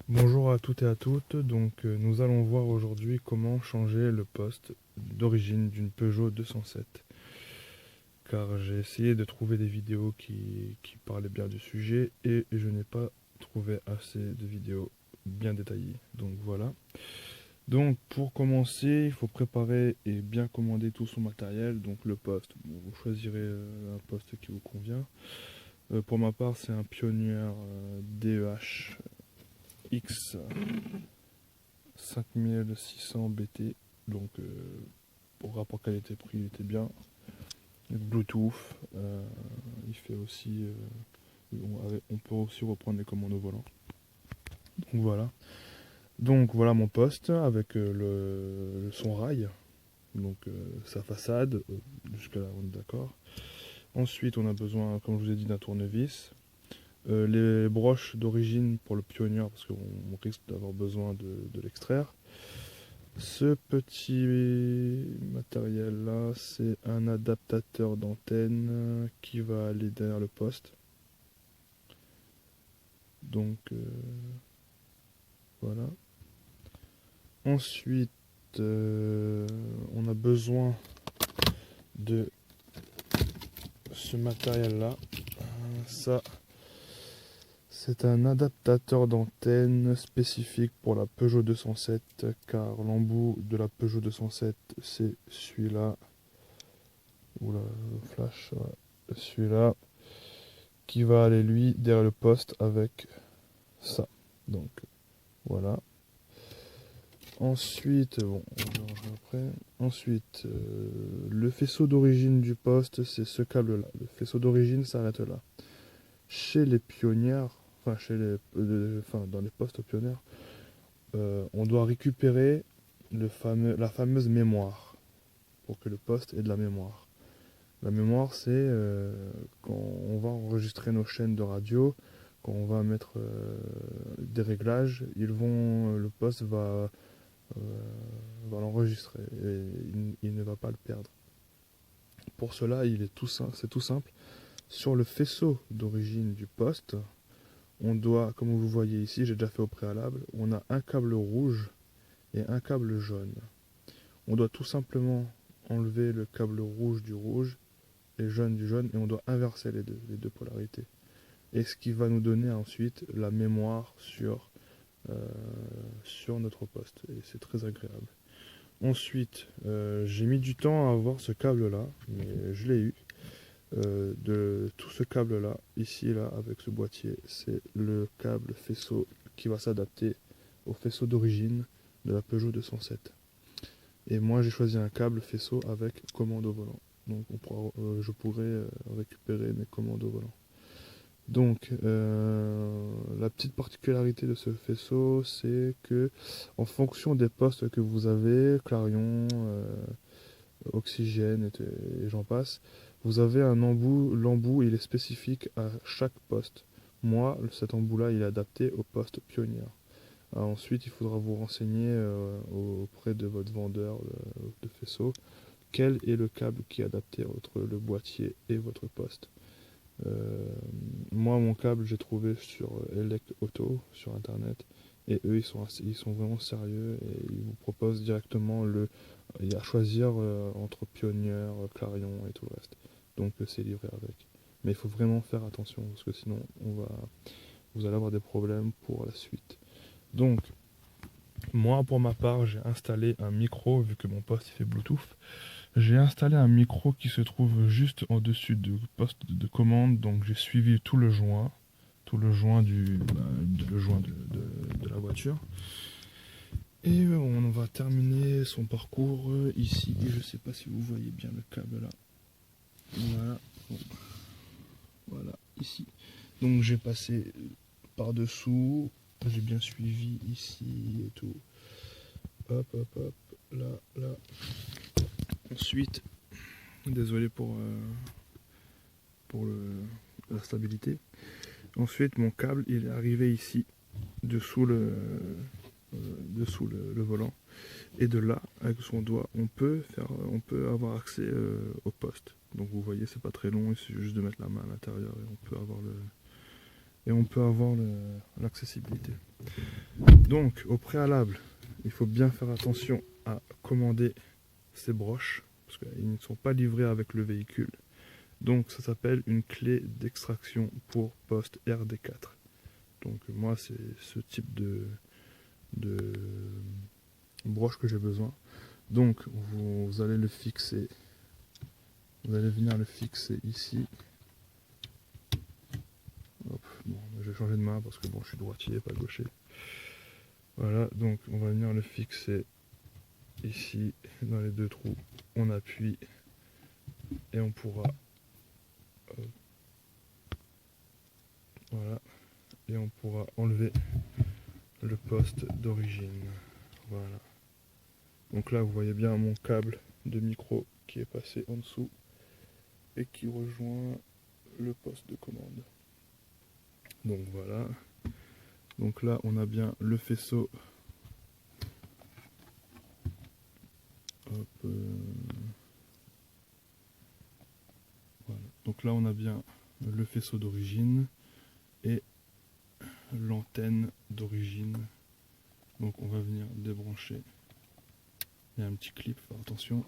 Bonjour à toutes et à toutes, nous allons voir aujourd'hui comment changer le poste d'origine d'une Peugeot 207. Car j'ai essayé de trouver des vidéos qui parlaient bien du sujet et je n'ai pas trouvé assez de vidéos bien détaillées. Donc voilà. Donc pour commencer, il faut préparer et bien commander tout son matériel. Donc le poste, bon, vous choisirez un poste qui vous convient. Pour ma part, c'est un Pioneer DEH X 5600 BT, donc pour rapport qualité-prix il était bien. Bluetooth, il fait aussi, on peut aussi reprendre les commandes au volant. Donc voilà mon poste avec son rail, donc sa façade, jusqu'à là on est d'accord. Ensuite on a besoin, comme je vous ai dit, d'un tournevis. Les broches d'origine pour le Pioneer parce qu'on risque d'avoir besoin de l'extraire. Ce petit matériel là, c'est un adaptateur d'antenne qui va aller derrière le poste. Donc voilà. Ensuite, on a besoin de ce matériel là. Ça, c'est un adaptateur d'antenne spécifique pour la Peugeot 207 car l'embout de la Peugeot 207 c'est celui-là. Oula, flash, ouais. Celui-là qui va aller lui derrière le poste avec ça. Donc voilà. Ensuite, bon, on verra après. Ensuite, le faisceau d'origine du poste, c'est ce câble-là. Le faisceau d'origine s'arrête là. Chez les pionnières, enfin dans les postes pionnières, on doit récupérer la fameuse mémoire pour que le poste ait de la mémoire. La mémoire, c'est quand on va enregistrer nos chaînes de radio, quand on va mettre des réglages, le poste euh, va l'enregistrer et il ne va pas le perdre. Pour cela, c'est tout simple. Sur le faisceau d'origine du poste, on doit, comme vous voyez ici, j'ai déjà fait au préalable, on a un câble rouge et un câble jaune. On doit tout simplement enlever le câble rouge du rouge et jaune du jaune et on doit inverser les deux polarités. Et ce qui va nous donner ensuite la mémoire euh, sur notre poste. Et c'est très agréable. Ensuite, j'ai mis du temps à avoir ce câble-là, mais je l'ai eu. De tout ce câble-là, ici, là, avec ce boîtier, c'est le câble faisceau qui va s'adapter au faisceau d'origine de la Peugeot 207. Et moi, j'ai choisi un câble faisceau avec commande au volant. Donc, je pourrais récupérer mes commandes au volant. Donc, la petite particularité de ce faisceau, c'est que, en fonction des postes que vous avez, Clarion, Oxygène et j'en passe, vous avez un embout. L'embout, il est spécifique à chaque poste. Moi, cet embout-là, il est adapté au poste Pionnier. Ensuite, il faudra vous renseigner auprès de votre vendeur de faisceau quel est le câble qui est adapté entre le boîtier et votre poste. Euh, Moi, mon câble, j'ai trouvé sur Elect Auto, sur internet. Et eux, ils sont vraiment sérieux et ils vous proposent directement il y a à choisir entre Pioneer, Clarion et tout le reste. Donc, c'est livré avec. Mais il faut vraiment faire attention parce que sinon, vous allez avoir des problèmes pour la suite. Donc, moi, pour ma part, j'ai installé un micro, vu que mon poste il fait Bluetooth. J'ai installé un micro qui se trouve juste au-dessus du poste de commande, donc j'ai suivi tout le joint le joint de la voiture. Et on va terminer son parcours ici. Je sais pas si vous voyez bien le câble là. Voilà, bon, voilà, ici. Donc j'ai passé par-dessous, j'ai bien suivi ici et tout. Hop, hop, hop, là, là. Ensuite, désolé pour la stabilité. Ensuite, mon câble, il est arrivé ici, dessous le volant. Et de là, avec son doigt, on peut avoir accès au poste. Donc vous voyez, c'est pas très long, il suffit juste de mettre la main à l'intérieur et on peut avoir l'accessibilité. Donc au préalable, il faut bien faire attention à commander ces broches parce qu'ils ne sont pas livrés avec le véhicule. Donc ça s'appelle une clé d'extraction pour poste RD4. Donc moi c'est ce type de broche que j'ai besoin. Donc vous allez le fixer, vous allez venir le fixer ici. Hop, bon, je vais changer de main parce que bon, je suis droitier, pas gaucher. Voilà, donc on va venir le fixer ici dans les deux trous. On appuie et on pourra, voilà, et on pourra enlever le poste d'origine. Voilà. Donc là, vous voyez bien mon câble de micro qui est passé en dessous et qui rejoint le poste de commande. Donc voilà. Donc là, on a bien le faisceau. Hop, voilà. Donc là, on a bien le faisceau d'origine et l'antenne d'origine. Donc on va venir débrancher. Il y a un petit clip, faire attention.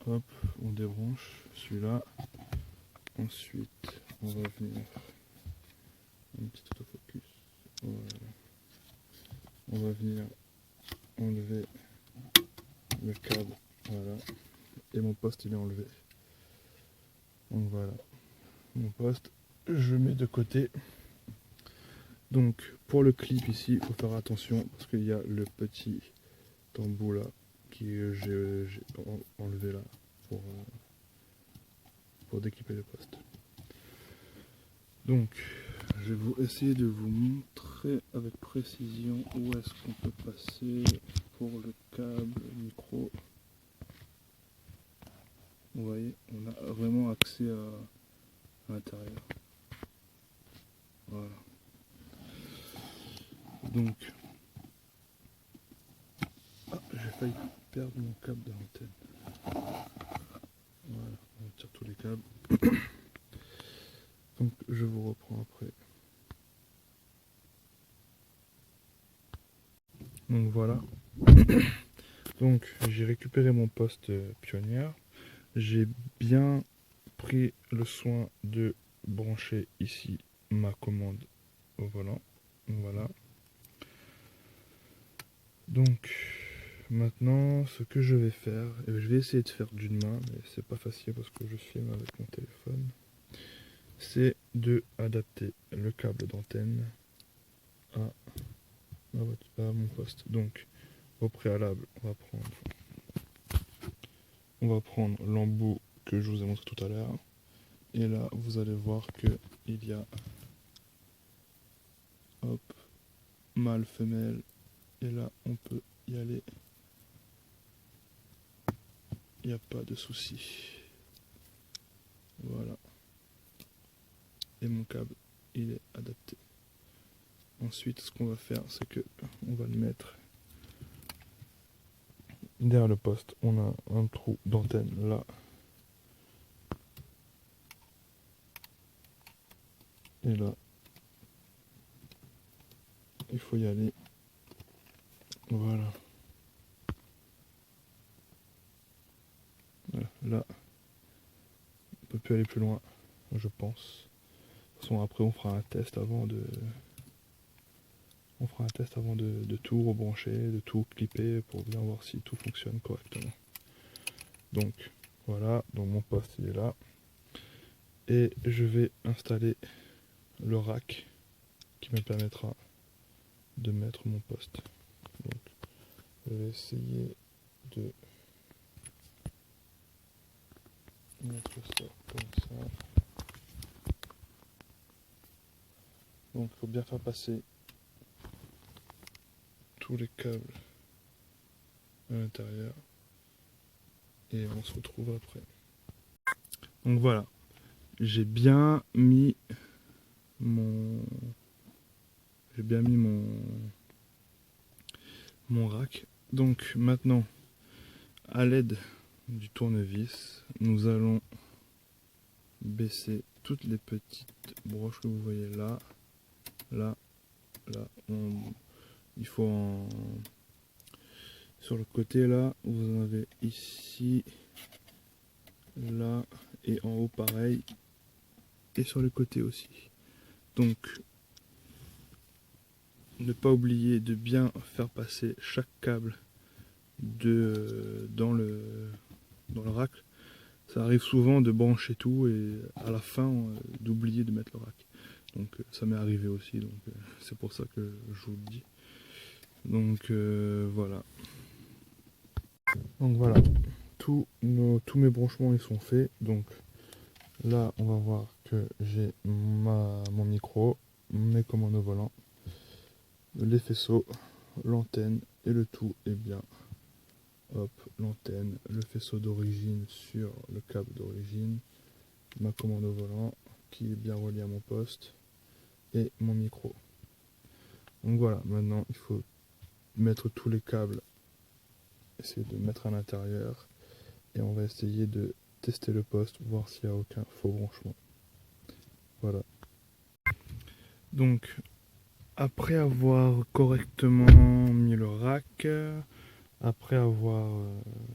Hop, on débranche celui-là. Ensuite, on va venir un petit autofocus. Voilà. On va venir enlever le câble. Voilà. Et mon poste il est enlevé. Donc voilà. Mon poste, je mets de côté. Donc pour le clip ici, il faut faire attention parce qu'il y a le petit embout là que j'ai enlevé là pour décliper le poste. Donc je vais essayer de vous montrer avec précision où est-ce qu'on peut passer pour le câble micro. Vous voyez, on a vraiment accès à l'intérieur. Voilà. Donc, j'ai failli perdre mon câble de l'antenne. Voilà, on tire tous les câbles. Donc, je vous reprends après. Donc voilà. Donc, j'ai récupéré mon poste pionnière. J'ai bien pris le soin de brancher ici ma commande au volant. Voilà. Donc maintenant ce que je vais faire, et je vais essayer de faire d'une main, mais c'est pas facile parce que je filme avec mon téléphone, c'est de adapter le câble d'antenne à mon poste. Donc au préalable, on va prendre l'embout que je vous ai montré tout à l'heure. Et là, vous allez voir que il y a hop, mâle, femelle. Et là, on peut y aller. Il n'y a pas de souci. Voilà. Et mon câble, il est adapté. Ensuite, ce qu'on va faire, c'est que on va le mettre derrière le poste. On a un trou d'antenne là. Et là, il faut y aller. Voilà. Voilà. Là, on peut plus aller plus loin, je pense. De toute façon, après, on fera un test avant de tout rebrancher, de tout clipper pour bien voir si tout fonctionne correctement. Donc voilà, donc mon poste il est là. Et je vais installer le rack qui me permettra de mettre mon poste. Donc je vais essayer de mettre ça comme ça. Donc il faut bien faire passer tous les câbles à l'intérieur et on se retrouve après. Donc voilà, j'ai bien mis mon rack. Donc maintenant, à l'aide du tournevis, nous allons baisser toutes les petites broches que vous voyez là, là, là, il faut sur le côté là, vous en avez ici, là et en haut pareil, et sur le côté aussi. Donc ne pas oublier de bien faire passer chaque câble dans le rack. Ça arrive souvent de brancher tout et à la fin d'oublier de mettre le rack. Donc ça m'est arrivé aussi, donc c'est pour ça que je vous le dis. Donc voilà. Donc voilà, tous mes branchements ils sont faits. Donc là on va voir que j'ai mon micro, mes commandes au volant, les faisceaux, l'antenne et le tout est bien. Hop, l'antenne, le faisceau d'origine sur le câble d'origine, ma commande au volant qui est bien reliée à mon poste et mon micro. Donc voilà, maintenant il faut mettre tous les câbles, essayer de mettre à l'intérieur et on va essayer de tester le poste, voir s'il n'y a aucun faux branchement. Voilà. Donc après avoir correctement mis le rack, après avoir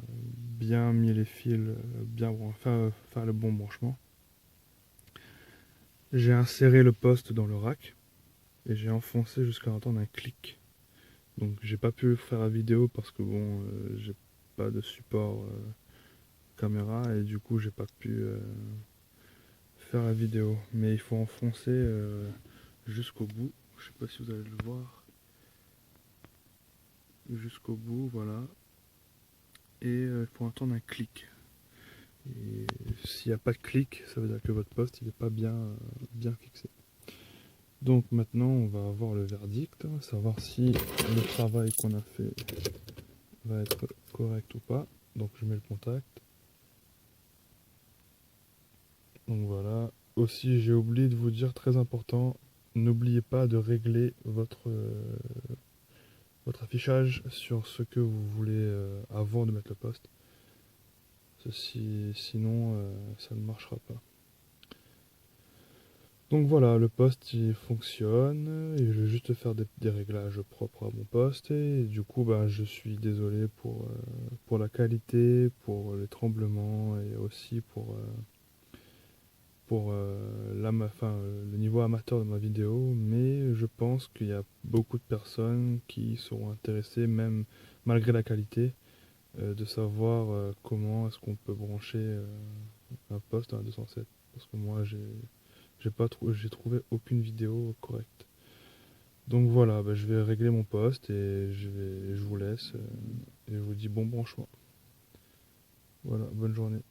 bien mis les fils, bien faire le bon branchement, j'ai inséré le poste dans le rack et j'ai enfoncé jusqu'à entendre un clic. Donc j'ai pas pu faire la vidéo parce que bon, j'ai pas de support caméra et du coup j'ai pas pu faire la vidéo. Mais il faut enfoncer jusqu'au bout. Je sais pas si vous allez le voir. Jusqu'au bout, voilà. Et il faut entendre un clic. Et s'il n'y a pas de clic, ça veut dire que votre poste il n'est pas bien fixé. Donc maintenant on va avoir le verdict, savoir si le travail qu'on a fait va être correct ou pas. Donc je mets le contact. Donc voilà. Aussi j'ai oublié de vous dire, très important, n'oubliez pas de régler votre affichage sur ce que vous voulez avant de mettre le poste. Sinon ça ne marchera pas. Donc voilà, le poste il fonctionne et je vais juste faire des réglages propres à mon poste et du coup bah, je suis désolé pour la qualité, pour les tremblements et aussi pour le niveau amateur de ma vidéo, mais je pense qu'il y a beaucoup de personnes qui seront intéressées, même malgré la qualité, de savoir comment est-ce qu'on peut brancher un poste à un 207. Parce que moi j'ai trouvé aucune vidéo correcte. Donc voilà, bah, je vais régler mon poste et je vous laisse et je vous dis bon branchement. Voilà, bonne journée.